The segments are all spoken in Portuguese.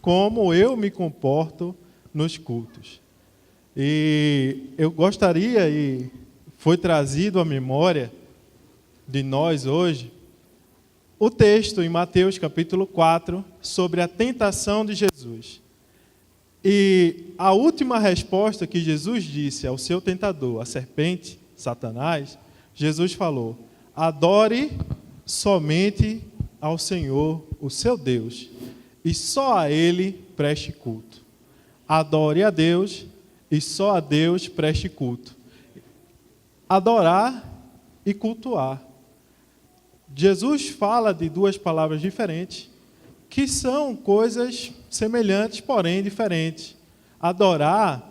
como eu me comporto nos cultos. E eu gostaria, e foi trazido à memória de nós hoje, o texto em Mateus capítulo 4, sobre a tentação de Jesus. E a última resposta que Jesus disse ao seu tentador, a serpente, Satanás, Jesus falou: adore somente ao Senhor, o seu Deus, e só a Ele preste culto. Adore a Deus e só a Deus preste culto. Adorar e cultuar. Jesus fala de duas palavras diferentes, que são coisas semelhantes, porém diferentes. Adorar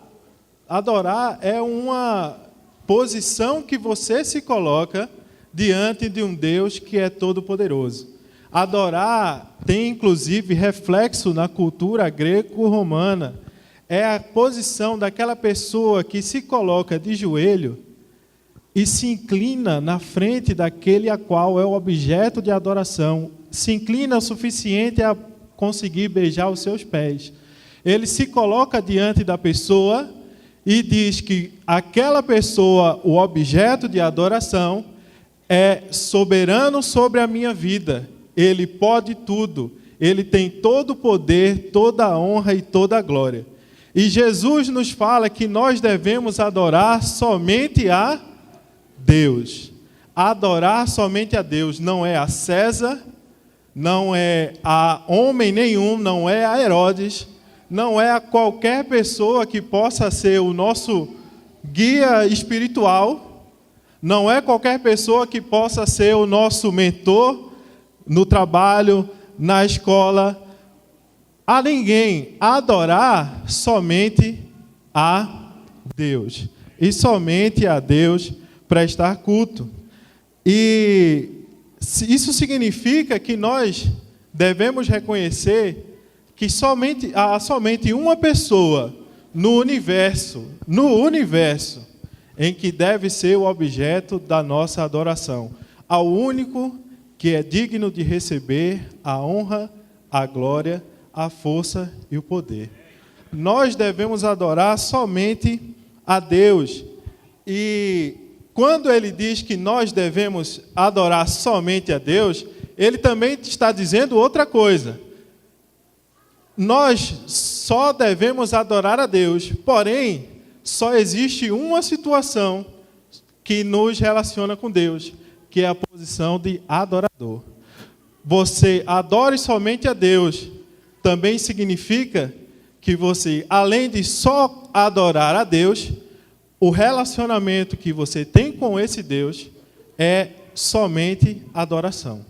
é uma posição que você se coloca diante de um Deus que é todo-poderoso. Adorar tem, inclusive, reflexo na cultura greco-romana. É a posição daquela pessoa que se coloca de joelho e se inclina na frente daquele a qual é o objeto de adoração. Se inclina o suficiente a conseguir beijar os seus pés. Ele se coloca diante da pessoa e diz que aquela pessoa, o objeto de adoração, é soberano sobre a minha vida. Ele pode tudo. Ele tem todo o poder, toda a honra e toda a glória. E Jesus nos fala que nós devemos adorar somente a Deus. Adorar somente a Deus, não é a César, não é a homem nenhum, não é a Herodes, não é a qualquer pessoa que possa ser o nosso guia espiritual, não é qualquer pessoa que possa ser o nosso mentor no trabalho, na escola. A ninguém. Adorar somente a Deus. E somente a Deus prestar culto. E isso significa que nós devemos reconhecer que há somente uma pessoa no universo, em que deve ser o objeto da nossa adoração. Ao único que é digno de receber a honra, a glória, a força e o poder. Nós devemos adorar somente a Deus. E quando ele diz que nós devemos adorar somente a Deus, ele também está dizendo outra coisa. Nós só devemos adorar a Deus, porém, só existe uma situação que nos relaciona com Deus, que é a posição de adorador. Você adore somente a Deus, também significa que você, além de só adorar a Deus, o relacionamento que você tem com esse Deus é somente adoração.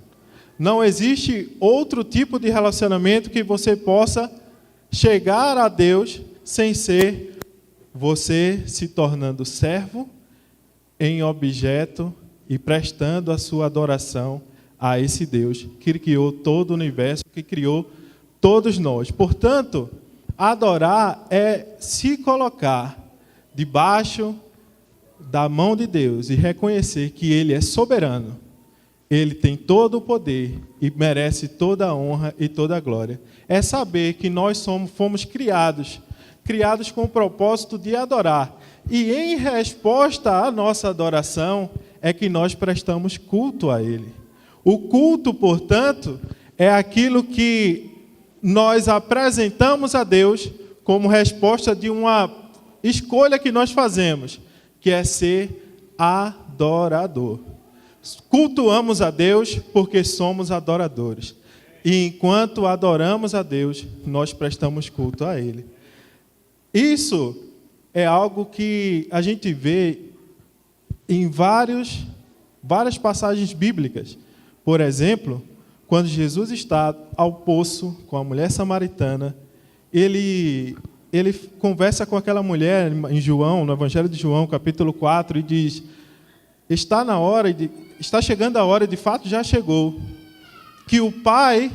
Não existe outro tipo de relacionamento que você possa chegar a Deus sem ser você se tornando servo em objeto e prestando a sua adoração a esse Deus que criou todo o universo, que criou todos nós. Portanto, adorar é se colocar debaixo da mão de Deus e reconhecer que Ele é soberano. Ele tem todo o poder e merece toda a honra e toda a glória. É saber que nós fomos criados com o propósito de adorar. E em resposta à nossa adoração é que nós prestamos culto a Ele. O culto, portanto, é aquilo que nós apresentamos a Deus como resposta de uma escolha que nós fazemos, que é ser adorador. Cultuamos a Deus porque somos adoradores. E enquanto adoramos a Deus, nós prestamos culto a Ele. Isso é algo que a gente vê em várias passagens bíblicas. Por exemplo, quando Jesus está ao poço com a mulher samaritana, ele conversa com aquela mulher em João, no Evangelho de João, capítulo 4, e diz: está chegando a hora, de fato já chegou, que o Pai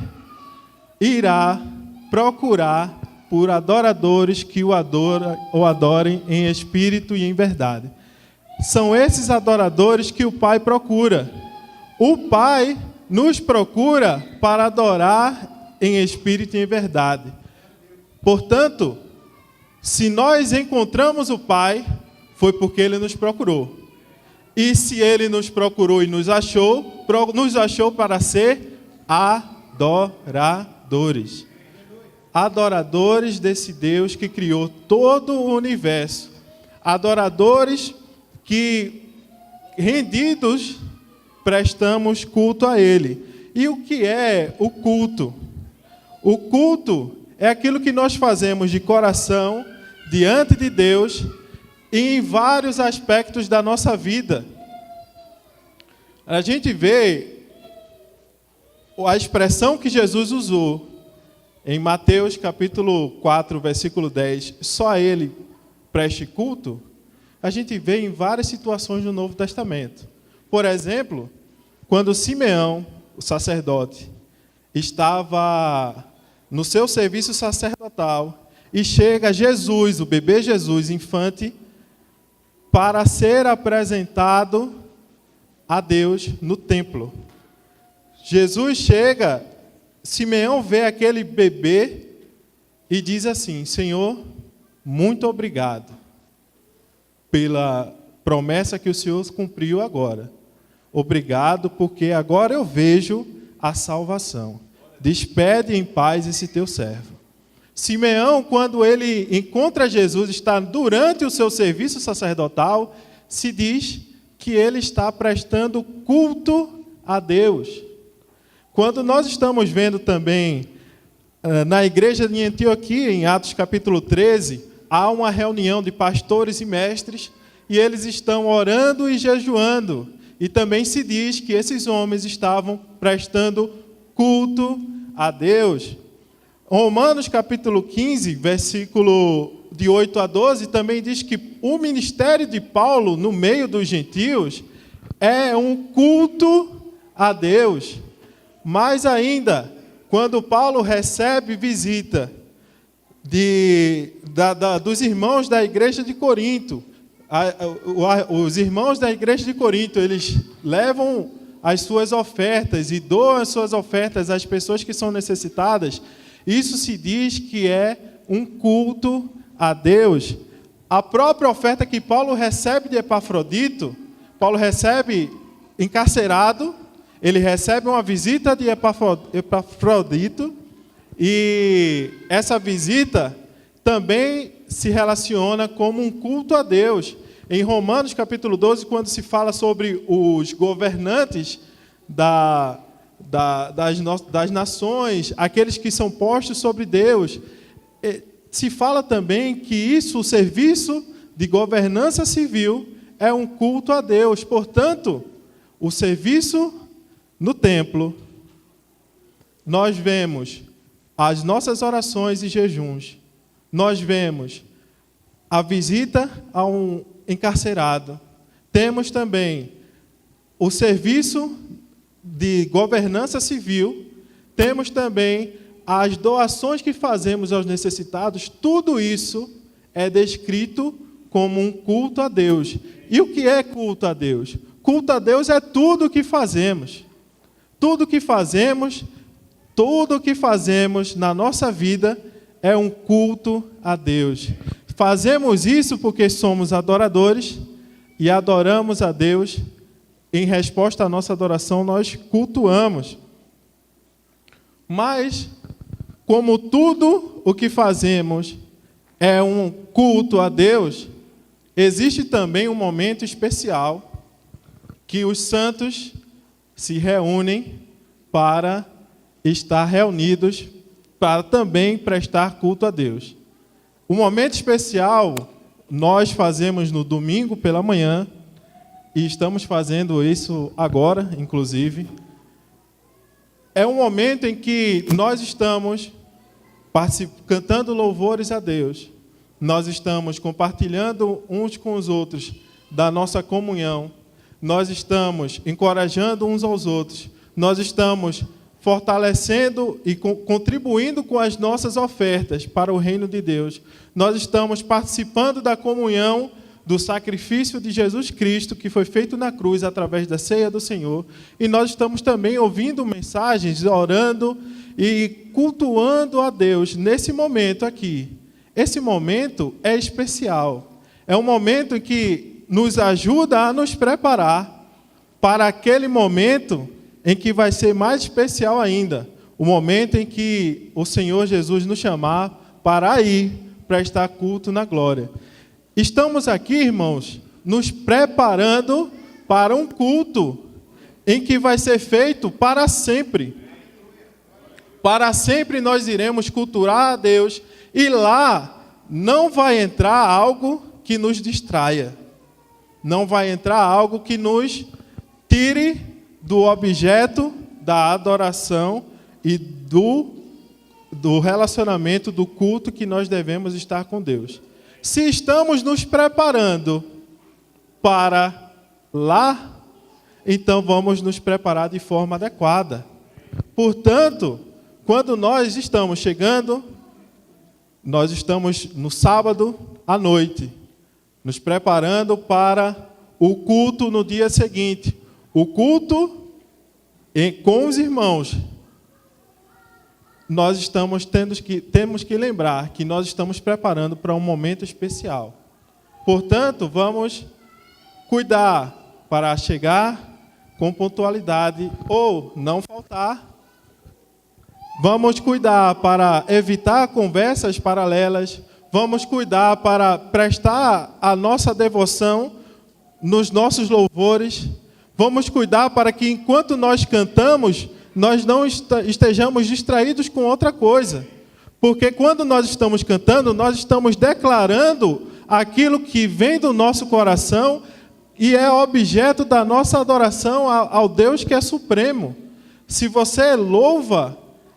irá procurar por adoradores que o adorem em espírito e em verdade. São esses adoradores que o Pai procura. O Pai nos procura para adorar em espírito e em verdade. Portanto, se nós encontramos o Pai, foi porque Ele nos procurou. E se Ele nos procurou e nos achou para ser adoradores. Adoradores desse Deus que criou todo o universo. Adoradores que, rendidos, prestamos culto a Ele. E o que é o culto? O culto é aquilo que nós fazemos de coração, diante de Deus, e em vários aspectos da nossa vida. A gente vê a expressão que Jesus usou em Mateus capítulo 4, versículo 10, só a Ele preste culto, a gente vê em várias situações do Novo Testamento. Por exemplo, quando Simeão, o sacerdote, estava no seu serviço sacerdotal e chega Jesus, o bebê Jesus, infante, para ser apresentado a Deus no templo. Jesus chega, Simeão vê aquele bebê e diz assim: Senhor, muito obrigado pela promessa que o Senhor cumpriu agora. Obrigado, porque agora eu vejo a salvação. Despede em paz esse teu servo. Simeão, quando ele encontra Jesus, está durante o seu serviço sacerdotal, se diz que ele está prestando culto a Deus. Quando nós estamos vendo também na igreja de Antioquia, em Atos capítulo 13, há uma reunião de pastores e mestres, e eles estão orando e jejuando. E também se diz que esses homens estavam prestando culto a Deus. Romanos capítulo 15, versículo de 8 a 12, também diz que o ministério de Paulo, no meio dos gentios, é um culto a Deus. Mais ainda, quando Paulo recebe visita dos irmãos da igreja de Corinto, os irmãos da igreja de Corinto, eles levam as suas ofertas e doam as suas ofertas às pessoas que são necessitadas. Isso se diz que é um culto a Deus. A própria oferta que Paulo recebe de Epafrodito, Paulo recebe encarcerado, ele recebe uma visita de Epafrodito, e essa visita também se relaciona como um culto a Deus. Em Romanos capítulo 12, quando se fala sobre os governantes das nações, aqueles que são postos sobre Deus, se fala também que isso, o serviço de governança civil, é um culto a Deus. Portanto, o serviço no templo, nós vemos as nossas orações e jejuns, nós vemos a visita a um encarcerado, temos também o serviço de governança civil, temos também as doações que fazemos aos necessitados. Tudo isso é descrito como um culto a Deus. E o que é culto a Deus? Culto a Deus é tudo o que fazemos. Tudo que fazemos na nossa vida é um culto a Deus. Fazemos isso porque somos adoradores e adoramos a Deus. Em resposta à nossa adoração, nós cultuamos. Mas, como tudo o que fazemos é um culto a Deus, existe também um momento especial que os santos se reúnem para estar reunidos, para também prestar culto a Deus. O momento especial nós fazemos no domingo pela manhã, e estamos fazendo isso agora, inclusive. É um momento em que nós estamos cantando louvores a Deus. Nós estamos compartilhando uns com os outros da nossa comunhão. Nós estamos encorajando uns aos outros. Nós estamos fortalecendo e contribuindo com as nossas ofertas para o reino de Deus. Nós estamos participando da comunhão do sacrifício de Jesus Cristo, que foi feito na cruz através da ceia do Senhor. E nós estamos também ouvindo mensagens, orando e cultuando a Deus nesse momento aqui. Esse momento é especial. É um momento em que nos ajuda a nos preparar para aquele momento em que vai ser mais especial ainda. O momento em que o Senhor Jesus nos chamar para ir prestar culto na glória. Estamos aqui, irmãos, nos preparando para um culto em que vai ser feito para sempre. Para sempre nós iremos cultuar a Deus e lá não vai entrar algo que nos distraia. Não vai entrar algo que nos tire do objeto da adoração e do relacionamento, do culto que nós devemos estar com Deus. Se estamos nos preparando para lá, então vamos nos preparar de forma adequada. Portanto, quando nós estamos chegando, nós estamos no sábado à noite, nos preparando para o culto no dia seguinte. O culto com os irmãos. Nós temos que lembrar que nós estamos preparando para um momento especial. Portanto, vamos cuidar para chegar com pontualidade ou não faltar. Vamos cuidar para evitar conversas paralelas. Vamos cuidar para prestar a nossa devoção nos nossos louvores. Vamos cuidar para que enquanto nós cantamos, nós não estejamos distraídos com outra coisa. Porque quando nós estamos cantando, nós estamos declarando aquilo que vem do nosso coração e é objeto da nossa adoração ao Deus que é supremo. Se você louva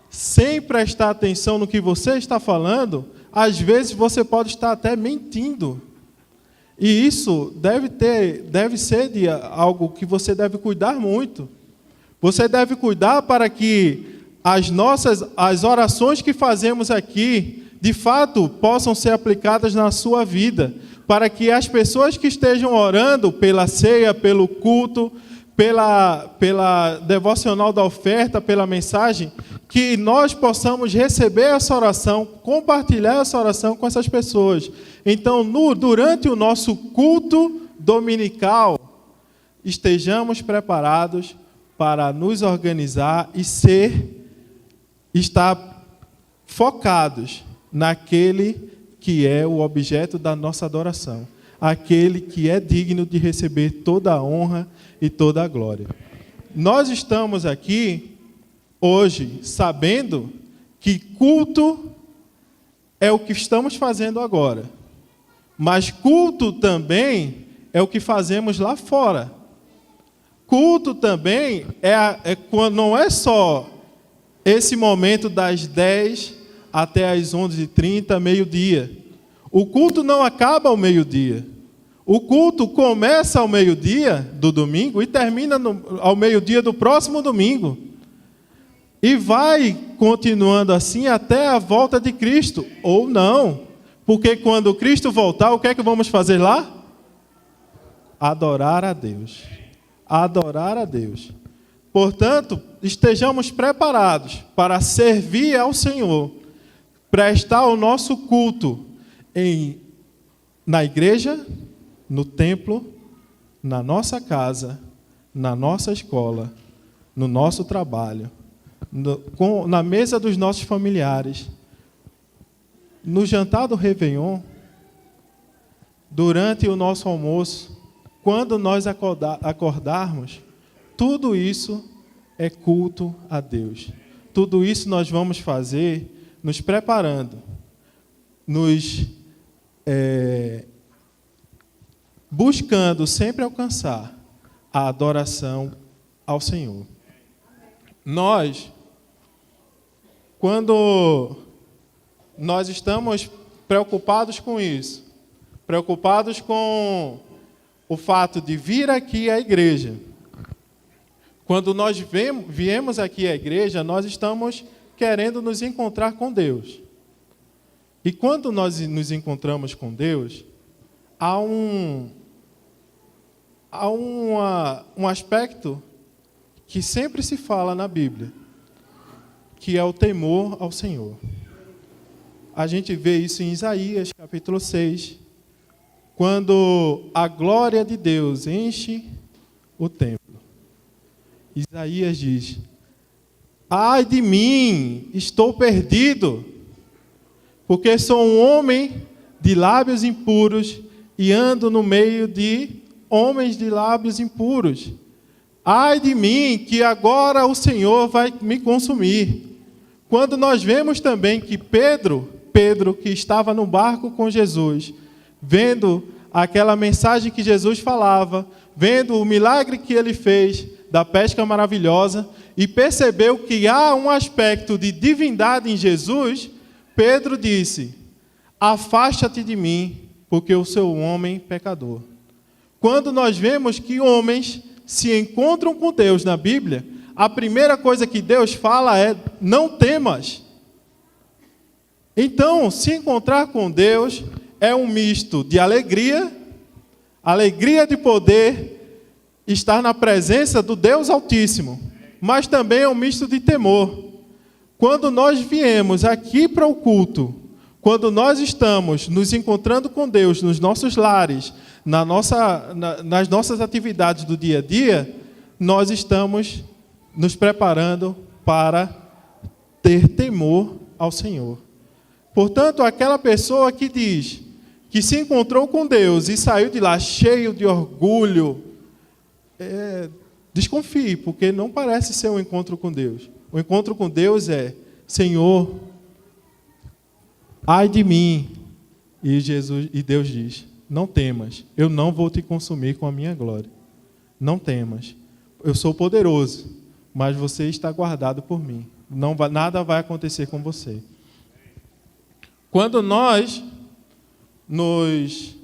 sem prestar atenção no que você está falando, às vezes você pode estar até mentindo. E isso deve ser de algo que você deve cuidar muito. Você deve cuidar para que as orações que fazemos aqui, de fato, possam ser aplicadas na sua vida, para que as pessoas que estejam orando pela ceia, pelo culto, pela devocional da oferta, pela mensagem, que nós possamos receber essa oração, compartilhar essa oração com essas pessoas. Então, durante o nosso culto dominical, estejamos preparados para nos organizar e estar focados naquele que é o objeto da nossa adoração, aquele que é digno de receber toda a honra e toda a glória. Nós estamos aqui hoje sabendo que culto é o que estamos fazendo agora, mas culto também é o que fazemos lá fora. Culto também não é só esse momento das 10 até as 11h30, meio-dia. O culto não acaba ao meio-dia. O culto começa ao meio-dia do domingo e termina ao meio-dia do próximo domingo. E vai continuando assim até a volta de Cristo, ou não. Porque quando Cristo voltar, o que é que vamos fazer lá? Adorar a Deus. Adorar a Deus. Portanto, estejamos preparados para servir ao Senhor, prestar o nosso culto na igreja, no templo, na nossa casa, na nossa escola, no nosso trabalho, na mesa dos nossos familiares, no jantar do Réveillon, durante o nosso almoço, quando nós acordarmos, tudo isso é culto a Deus. Tudo isso nós vamos fazer nos preparando, buscando sempre alcançar a adoração ao Senhor. Nós, quando nós estamos preocupados com isso, preocupados com o fato de vir aqui à igreja, quando nós viemos aqui à igreja, nós estamos querendo nos encontrar com Deus. E quando nós nos encontramos com Deus, há um aspecto que sempre se fala na Bíblia, que é o temor ao Senhor. A gente vê isso em Isaías, capítulo 6, quando a glória de Deus enche o templo. Isaías diz: ai de mim, estou perdido, porque sou um homem de lábios impuros e ando no meio de homens de lábios impuros. Ai de mim, que agora o Senhor vai me consumir. Quando nós vemos também que Pedro, que estava no barco com Jesus, vendo aquela mensagem que Jesus falava, vendo o milagre que ele fez da pesca maravilhosa, e percebeu que há um aspecto de divindade em Jesus, Pedro disse: afasta-te de mim, porque eu sou um homem pecador. Quando nós vemos que homens se encontram com Deus na Bíblia, a primeira coisa que Deus fala é: não temas. Então, se encontrar com Deus é um misto de alegria de poder estar na presença do Deus Altíssimo, mas também é um misto de temor. Quando nós viemos aqui para o culto, quando nós estamos nos encontrando com Deus nos nossos lares, nas nossas atividades do dia a dia, nós estamos nos preparando para ter temor ao Senhor. Portanto, aquela pessoa que diz que se encontrou com Deus e saiu de lá cheio de orgulho, desconfie, porque não parece ser um encontro com Deus. O encontro com Deus é: Senhor, ai de mim. E Deus diz: não temas, eu não vou te consumir com a minha glória. Não temas, eu sou poderoso, mas você está guardado por mim. Nada vai acontecer com você. Quando nós nos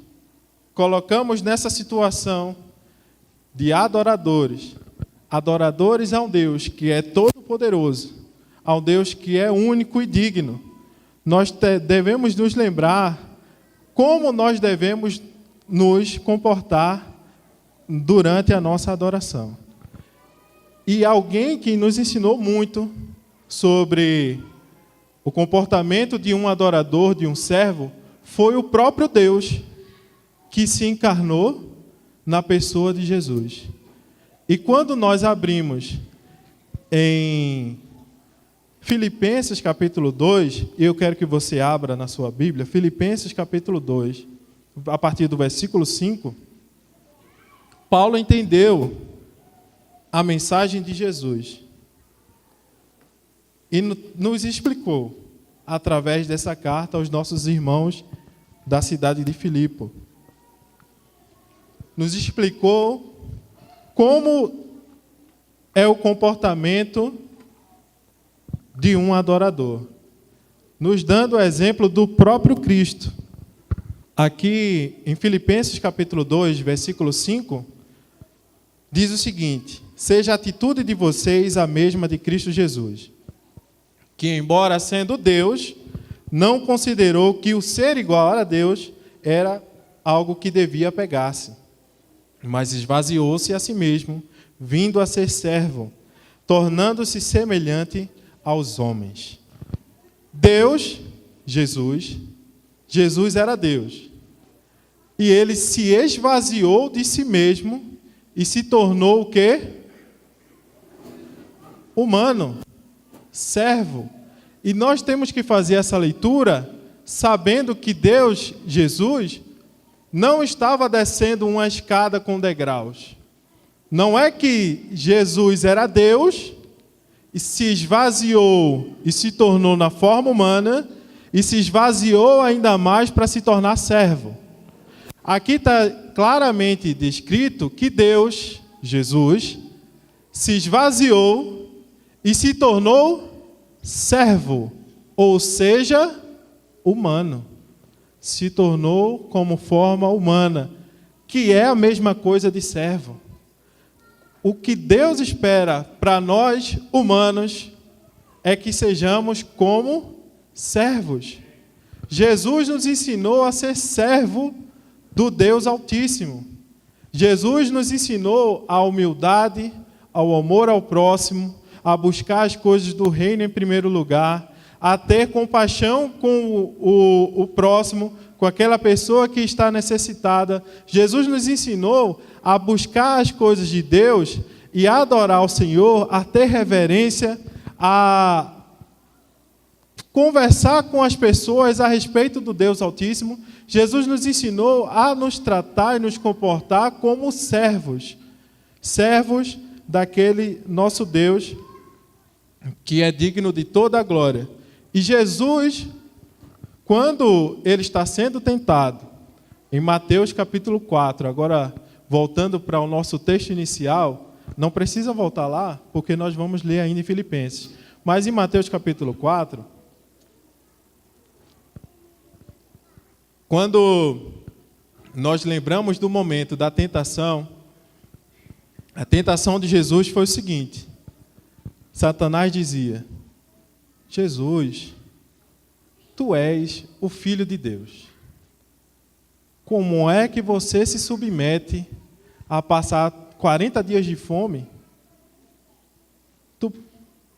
colocamos nessa situação de adoradores a um Deus que é todo-poderoso, a um Deus que é único e digno, nós devemos nos lembrar como nós devemos nos comportar durante a nossa adoração. E alguém que nos ensinou muito sobre o comportamento de um adorador, de um servo, foi o próprio Deus que se encarnou na pessoa de Jesus. E quando nós abrimos em Filipenses capítulo 2, eu quero que você abra na sua Bíblia, Filipenses capítulo 2, a partir do versículo 5, Paulo entendeu a mensagem de Jesus e nos explicou, através dessa carta, aos nossos irmãos da cidade de Filipe. Nos explicou como é o comportamento de um adorador, nos dando o exemplo do próprio Cristo. Aqui em Filipenses capítulo 2, versículo 5, diz o seguinte: seja a atitude de vocês a mesma de Cristo Jesus, que, embora sendo Deus, não considerou que o ser igual a Deus era algo que devia apegar-se, mas esvaziou-se a si mesmo, vindo a ser servo, tornando-se semelhante aos homens. Deus, Jesus era Deus. E ele se esvaziou de si mesmo e se tornou o quê? Humano, servo. E nós temos que fazer essa leitura sabendo que Deus, Jesus, não estava descendo uma escada com degraus. Não é que Jesus era Deus e se esvaziou e se tornou na forma humana e se esvaziou ainda mais para se tornar servo. Aqui está claramente descrito que Deus, Jesus, se esvaziou e se tornou servo, ou seja, humano. Se tornou como forma humana, que é a mesma coisa de servo. O que Deus espera para nós, humanos, é que sejamos como servos. Jesus nos ensinou a ser servo do Deus Altíssimo. Jesus nos ensinou a humildade, ao amor ao próximo, a buscar as coisas do reino em primeiro lugar, a ter compaixão com o próximo, com aquela pessoa que está necessitada. Jesus nos ensinou a buscar as coisas de Deus e a adorar o Senhor, a ter reverência, a conversar com as pessoas a respeito do Deus Altíssimo. Jesus nos ensinou a nos tratar e nos comportar como servos daquele nosso Deus que é digno de toda a glória. E Jesus, quando ele está sendo tentado, em Mateus capítulo 4, agora voltando para o nosso texto inicial, não precisa voltar lá, porque nós vamos ler ainda em Filipenses, mas em Mateus capítulo 4, quando nós lembramos do momento da tentação, a tentação de Jesus foi o seguinte: Satanás dizia: Jesus, tu és o Filho de Deus. Como é que você se submete a passar 40 dias de fome, tu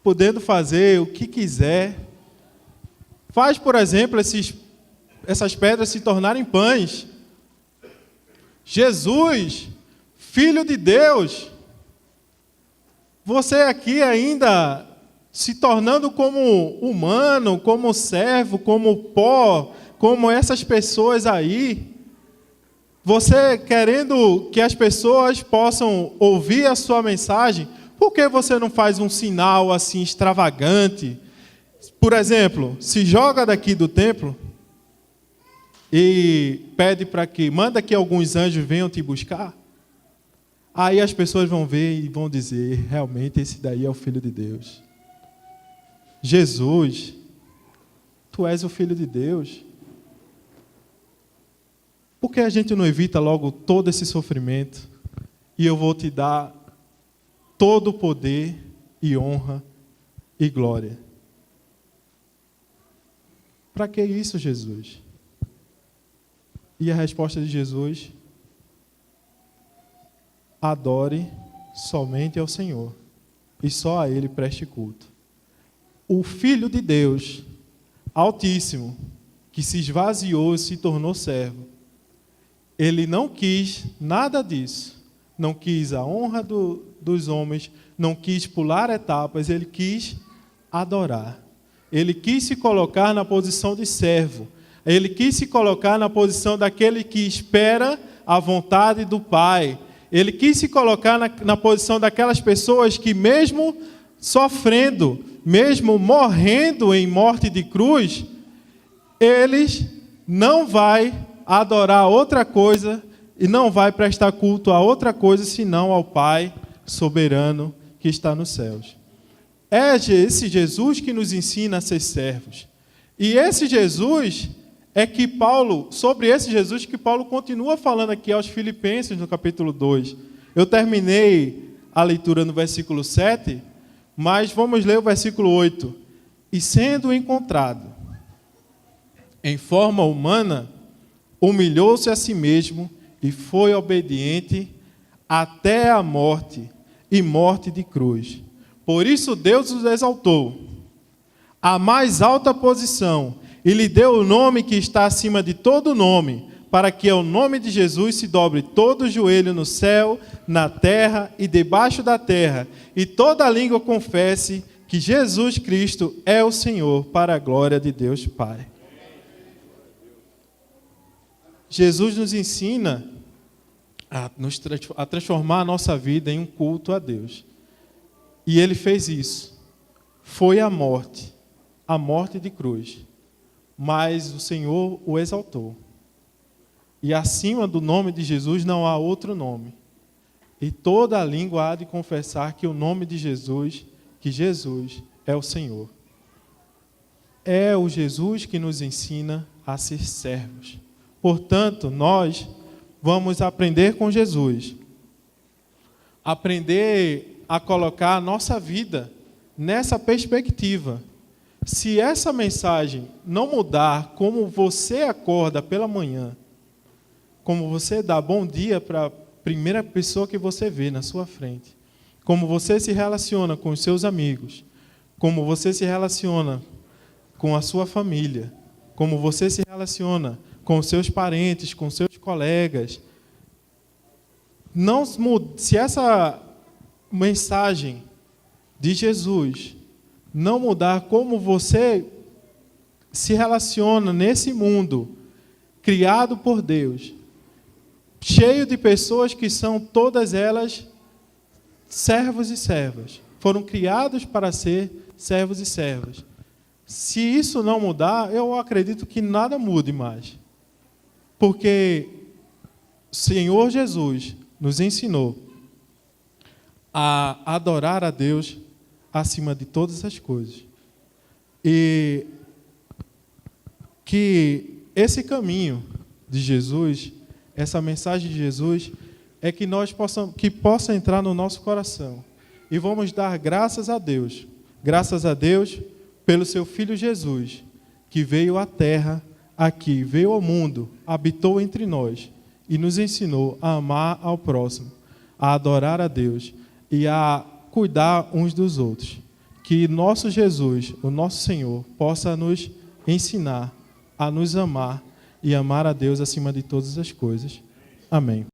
podendo fazer o que quiser? Faz, por exemplo, essas pedras se tornarem pães. Jesus, Filho de Deus, você aqui ainda se tornando como humano, como servo, como pó, como essas pessoas aí, você querendo que as pessoas possam ouvir a sua mensagem, por que você não faz um sinal assim extravagante? Por exemplo, se joga daqui do templo e pede para que, manda que alguns anjos venham te buscar. Aí as pessoas vão ver e vão dizer: realmente esse daí é o Filho de Deus. Jesus, tu és o Filho de Deus. Por que a gente não evita logo todo esse sofrimento? E eu vou te dar todo o poder e honra e glória. Para que isso, Jesus? E a resposta de Jesus: adore somente ao Senhor e só a Ele preste culto. O Filho de Deus, Altíssimo, que se esvaziou e se tornou servo, ele não quis nada disso. Não quis a honra dos homens, não quis pular etapas, ele quis adorar. Ele quis se colocar na posição de servo. Ele quis se colocar na posição daquele que espera a vontade do Pai. Ele quis se colocar na posição daquelas pessoas que, mesmo sofrendo, mesmo morrendo em morte de cruz, eles não vai adorar outra coisa e não vai prestar culto a outra coisa senão ao Pai soberano que está nos céus. É esse Jesus que nos ensina a ser servos. E esse Jesus é que sobre esse Jesus que Paulo continua falando aqui aos Filipenses no capítulo 2. Eu terminei a leitura no versículo 7, mas vamos ler o versículo 8. E sendo encontrado em forma humana, humilhou-se a si mesmo e foi obediente até a morte, e morte de cruz. Por isso Deus os exaltou à mais alta posição e lhe deu o nome que está acima de todo nome, para que ao nome de Jesus se dobre todo o joelho no céu, na terra e debaixo da terra, e toda língua confesse que Jesus Cristo é o Senhor, para a glória de Deus Pai. Jesus nos ensina a transformar a nossa vida em um culto a Deus. E Ele fez isso. Foi a morte de cruz. Mas o Senhor o exaltou. E acima do nome de Jesus não há outro nome. E toda a língua há de confessar que o nome de Jesus, que Jesus é o Senhor. É o Jesus que nos ensina a ser servos. Portanto, nós vamos aprender com Jesus. Aprender a colocar a nossa vida nessa perspectiva. Se essa mensagem não mudar como você acorda pela manhã, como você dá bom dia para a primeira pessoa que você vê na sua frente, como você se relaciona com os seus amigos, como você se relaciona com a sua família, como você se relaciona com os seus parentes, com os seus colegas. Não muda. Se essa mensagem de Jesus não mudar como você se relaciona nesse mundo criado por Deus, cheio de pessoas que são todas elas servos e servas, foram criados para ser servos e servas. Se isso não mudar, eu acredito que nada mude mais. Porque o Senhor Jesus nos ensinou a adorar a Deus acima de todas as coisas. E que esse caminho de Jesus, essa mensagem de Jesus, é que nós possa entrar no nosso coração. E vamos dar graças a Deus. Graças a Deus pelo seu Filho Jesus, que veio à terra aqui, veio ao mundo, habitou entre nós e nos ensinou a amar ao próximo, a adorar a Deus e a cuidar uns dos outros. Que nosso Jesus, o nosso Senhor, possa nos ensinar a nos amar e amar a Deus acima de todas as coisas. Amém.